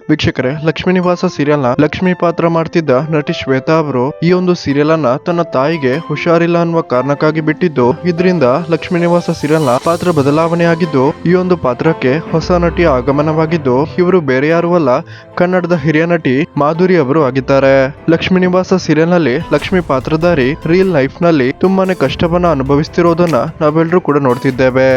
ವೀಕ್ಷಕರೇ, ಲಕ್ಷ್ಮೀ ನಿವಾಸ ಸೀರಿಯಲ್ ನ ಲಕ್ಷ್ಮಿ ಪಾತ್ರ ಮಾಡ್ತಿದ್ದ ನಟಿ ಶ್ವೇತಾ ಅವರು ಈ ಒಂದು ಸೀರಿಯಲ್ ಅನ್ನ ತನ್ನ ತಾಯಿಗೆ ಹುಷಾರಿಲ್ಲ ಅನ್ನುವ ಕಾರಣಕ್ಕಾಗಿ ಬಿಟ್ಟಿದ್ದು, ಇದರಿಂದ ಲಕ್ಷ್ಮೀ ನಿವಾಸ ಸೀರಿಯಲ್ ನ ಪಾತ್ರ ಬದಲಾವಣೆ ಆಗಿದ್ದು, ಈ ಒಂದು ಪಾತ್ರಕ್ಕೆ ಹೊಸ ನಟಿಯ ಆಗಮನವಾಗಿದ್ದು, ಇವರು ಬೇರೆ ಯಾರು ಅಲ್ಲ, ಕನ್ನಡದ ಹಿರಿಯ ನಟಿ ಮಾಧುರಿ ಅವರು ಆಗಿದ್ದಾರೆ. ಲಕ್ಷ್ಮೀ ನಿವಾಸ ಸೀರಿಯಲ್ ನಲ್ಲಿ ಲಕ್ಷ್ಮಿ ಪಾತ್ರಧಾರಿ ರಿಯಲ್ ಲೈಫ್ ನಲ್ಲಿ ತುಂಬಾನೇ ಕಷ್ಟವನ್ನ ಅನುಭವಿಸ್ತಿರೋದನ್ನ ನಾವೆಲ್ಲರೂ ಕೂಡ ನೋಡ್ತಿದ್ದೇವೆ.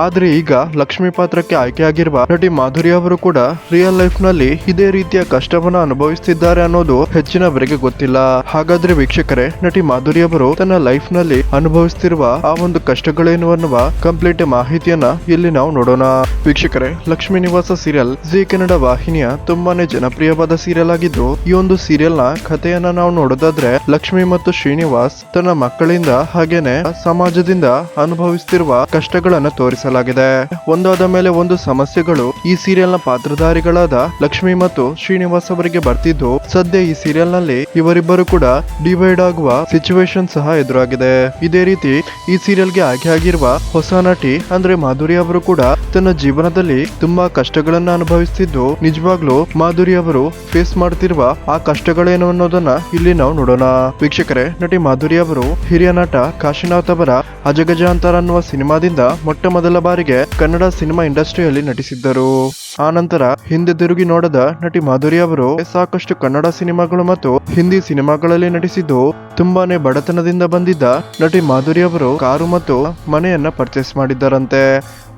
ಆದ್ರೆ ಈಗ ಲಕ್ಷ್ಮಿ ಪಾತ್ರಕ್ಕೆ ಆಯ್ಕೆಯಾಗಿರುವ ನಟಿ ಮಾಧುರಿ ಅವರು ಕೂಡ ರಿಯಲ್ ಲೈಫ್ ನಲ್ಲಿ ಇದೇ ರೀತಿಯ ಕಷ್ಟವನ್ನ ಅನುಭವಿಸುತ್ತಿದ್ದಾರೆ ಅನ್ನೋದು ಹೆಚ್ಚಿನವರಿಗೆ ಗೊತ್ತಿಲ್ಲ. ಹಾಗಾದ್ರೆ ವೀಕ್ಷಕರೇ, ನಟಿ ಮಾಧುರಿ ಅವರು ತನ್ನ ಲೈಫ್ ನಲ್ಲಿ ಅನುಭವಿಸುತ್ತಿರುವ ಆ ಒಂದು ಕಷ್ಟಗಳೇನು ಅನ್ನುವ ಕಂಪ್ಲೀಟ್ ಮಾಹಿತಿಯನ್ನ ಇಲ್ಲಿ ನಾವು ನೋಡೋಣ. ವೀಕ್ಷಕರೇ, ಲಕ್ಷ್ಮೀ ನಿವಾಸ ಸೀರಿಯಲ್ ಜಿ ಕನ್ನಡ ವಾಹಿನಿಯ ತುಂಬಾನೇ ಜನಪ್ರಿಯವಾದ ಸೀರಿಯಲ್ ಆಗಿದ್ದು, ಈ ಒಂದು ಸೀರಿಯಲ್ ನ ಕಥೆಯನ್ನ ನಾವು ನೋಡೋದಾದ್ರೆ, ಲಕ್ಷ್ಮಿ ಮತ್ತು ಶ್ರೀನಿವಾಸ್ ತನ್ನ ಮಕ್ಕಳಿಂದ ಹಾಗೇನೆ ಸಮಾಜದಿಂದ ಅನುಭವಿಸುತ್ತಿರುವ ಕಷ್ಟಗಳನ್ನ ತೋರಿಸಲಾಗಿದೆ. ಒಂದಾದ ಮೇಲೆ ಒಂದು ಸಮಸ್ಯೆಗಳು ಈ ಸೀರಿಯಲ್ ನ ಪಾತ್ರಧಾರಿಗಳಾದ ಲಕ್ಷ್ಮಿ ಮತ್ತು ಶ್ರೀನಿವಾಸ್ ಅವರಿಗೆ ಬರ್ತಿದ್ದು, ಸದ್ಯ ಈ ಸೀರಿಯಲ್ ನಲ್ಲಿ ಇವರಿಬ್ಬರು ಕೂಡ ಡಿವೈಡ್ ಆಗುವ ಸಿಚುವೇಶನ್ ಸಹ ಎದುರಾಗಿದೆ. ಇದೇ ರೀತಿ ಈ ಸೀರಿಯಲ್ ಗೆ ಆಯ್ಕೆಯಾಗಿರುವ ಹೊಸ ನಟಿ ಅಂದ್ರೆ ಮಾಧುರಿ ಅವರು ಕೂಡ ತನ್ನ ಜೀವನದಲ್ಲಿ ತುಂಬಾ ಕಷ್ಟಗಳನ್ನ ಅನುಭವಿಸುತ್ತಿದ್ದು, ನಿಜವಾಗ್ಲೂ ಮಾಧುರಿ ಅವರು ಫೇಸ್ ಮಾಡ್ತಿರುವ ಆ ಕಷ್ಟಗಳೇನು ಅನ್ನೋದನ್ನ ಇಲ್ಲಿ ನಾವು ನೋಡೋಣ. ವೀಕ್ಷಕರೇ, ನಟಿ ಮಾಧುರಿ ಅವರು ಹಿರಿಯ ನಟ ಕಾಶಿನಾಥ್ ಅವರ ಅಜಗಜಾಂತರ ಅನ್ನುವ ಸಿನಿಮಾದಿಂದ ಮೊಟ್ಟ ಮೊದಲ ಬಾರಿಗೆ ಕನ್ನಡ ಸಿನಿಮಾ ಇಂಡಸ್ಟ್ರಿಯಲ್ಲಿ ನಟಿಸಿದ್ದರು. ಆ ನಂತರ ಹಿಂದೆ ತಿರುಗಿ ನೋಡದ ನಟಿ ಮಾಧುರಿ ಅವರು ಸಾಕಷ್ಟು ಕನ್ನಡ ಸಿನಿಮಾಗಳು ಮತ್ತು ಹಿಂದಿ ಸಿನಿಮಾಗಳಲ್ಲಿ ನಟಿಸಿದ್ದು, ತುಂಬಾನೇ ಬಡತನದಿಂದ ಬಂದಿದ್ದ ನಟಿ ಮಾಧುರಿ ಅವರು ಕಾರು ಮತ್ತು ಮನೆಯನ್ನ ಪರ್ಚೇಸ್ ಮಾಡಿದ್ದಾರಂತೆ.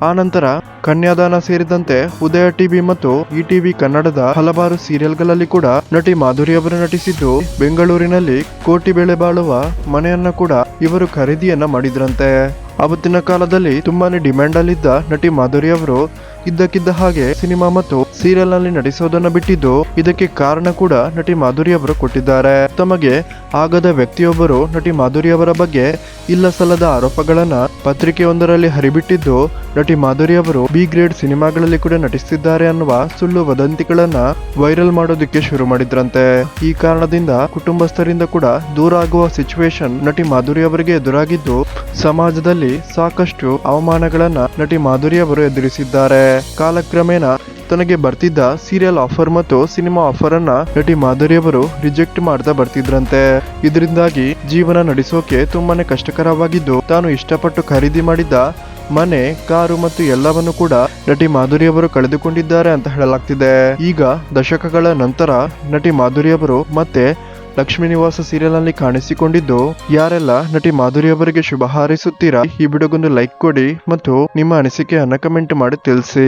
ಆ ನಂತರ ಕನ್ಯಾದಾನ ಸೇರಿದಂತೆ ಉದಯ ಟಿವಿ ಮತ್ತು ಈ ಟಿವಿ ಕನ್ನಡದ ಹಲವಾರು ಸೀರಿಯಲ್ಗಳಲ್ಲಿ ಕೂಡ ನಟಿ ಮಾಧುರಿ ಅವರು ನಟಿಸಿದ್ದು, ಬೆಂಗಳೂರಿನಲ್ಲಿ ಕೋಟಿ ಬೆಲೆ ಬಾಳುವ ಮನೆಯನ್ನ ಕೂಡ ಇವರು ಖರೀದಿಯನ್ನ ಮಾಡಿದ್ರಂತೆ. ಅವತ್ತಿನ ಕಾಲದಲ್ಲಿ ತುಂಬಾನೇ ಡಿಮ್ಯಾಂಡ್ ಅಲ್ಲಿದ್ದ ನಟಿ ಮಾಧುರಿ ಅವರು ಇದ್ದಕ್ಕಿದ್ದ ಹಾಗೆ ಸಿನಿಮಾ ಮತ್ತು ಸೀರಿಯಲ್ ನಲ್ಲಿ ನಟಿಸೋದನ್ನ ಬಿಟ್ಟಿದ್ದು, ಇದಕ್ಕೆ ಕಾರಣ ಕೂಡ ನಟಿ ಮಾಧುರಿ ಅವರು ಕೊಟ್ಟಿದ್ದಾರೆ. ತಮಗೆ ಆಗದ ವ್ಯಕ್ತಿಯೊಬ್ಬರು ನಟಿ ಮಾಧುರಿ ಅವರ ಬಗ್ಗೆ ಇಲ್ಲ ಸಲ್ಲದ ಆರೋಪಗಳನ್ನ ಪತ್ರಿಕೆಯೊಂದರಲ್ಲಿ ಹರಿಬಿಟ್ಟಿದ್ದು, ನಟಿ ಮಾಧುರಿ ಅವರು ಬಿ ಗ್ರೇಡ್ ಸಿನಿಮಾಗಳಲ್ಲಿ ಕೂಡ ನಟಿಸುತ್ತಿದ್ದಾರೆ ಅನ್ನುವ ಸುಳ್ಳು ವದಂತಿಗಳನ್ನ ವೈರಲ್ ಮಾಡೋದಕ್ಕೆ ಶುರು ಮಾಡಿದ್ರಂತೆ. ಈ ಕಾರಣದಿಂದ ಕುಟುಂಬಸ್ಥರಿಂದ ಕೂಡ ದೂರ ಆಗುವ ಸಿಚುವೇಶನ್ ನಟಿ ಮಾಧುರಿ ಅವರಿಗೆ ಎದುರಾಗಿದ್ದು, ಸಮಾಜದಲ್ಲಿ ಸಾಕಷ್ಟು ಅವಮಾನಗಳನ್ನ ನಟಿ ಮಾಧುರಿ ಅವರು ಎದುರಿಸಿದ್ದಾರೆ. ಕಾಲಕ್ರಮೇಣ ತನಗೆ ಬರ್ತಿದ್ದ ಸೀರಿಯಲ್ ಆಫರ್ ಮತ್ತು ಸಿನಿಮಾ ಆಫರ್ ಅನ್ನ ನಟಿ ಮಾಧುರಿ ಅವರು ರಿಜೆಕ್ಟ್ ಮಾಡ್ತಾ ಬರ್ತಿದ್ರಂತೆ. ಇದರಿಂದಾಗಿ ಜೀವನ ನಡೆಸೋಕೆ ತುಂಬಾನೇ ಕಷ್ಟಕರವಾಗಿದ್ದು, ತಾನು ಇಷ್ಟಪಟ್ಟು ಖರೀದಿ ಮಾಡಿದ್ದ ಮನೆ, ಕಾರು ಮತ್ತು ಎಲ್ಲವನ್ನು ಕೂಡ ನಟಿ ಮಾಧುರಿ ಅವರು ಕಳೆದುಕೊಂಡಿದ್ದಾರೆ ಅಂತ ಹೇಳಲಾಗ್ತಿದೆ. ಈಗ ದಶಕಗಳ ನಂತರ ನಟಿ ಮಾಧುರಿ ಅವರು ಮತ್ತೆ ಲಕ್ಷ್ಮೀ ನಿವಾಸ ಸೀರಿಯಲ್ ನಲ್ಲಿ ಕಾಣಿಸಿಕೊಂಡಿದ್ದು, ಯಾರೆಲ್ಲ ನಟಿ ಮಾಧುರಿ ಅವರಿಗೆ ಶುಭ ಹಾರೈಸುತ್ತೀರಾ, ಈ ವಿಡಿಯೋಗೊಂದು ಲೈಕ್ ಕೊಡಿ ಮತ್ತು ನಿಮ್ಮ ಅನಿಸಿಕೆಯನ್ನ ಕಮೆಂಟ್ ಮಾಡಿ ತಿಳಿಸಿ.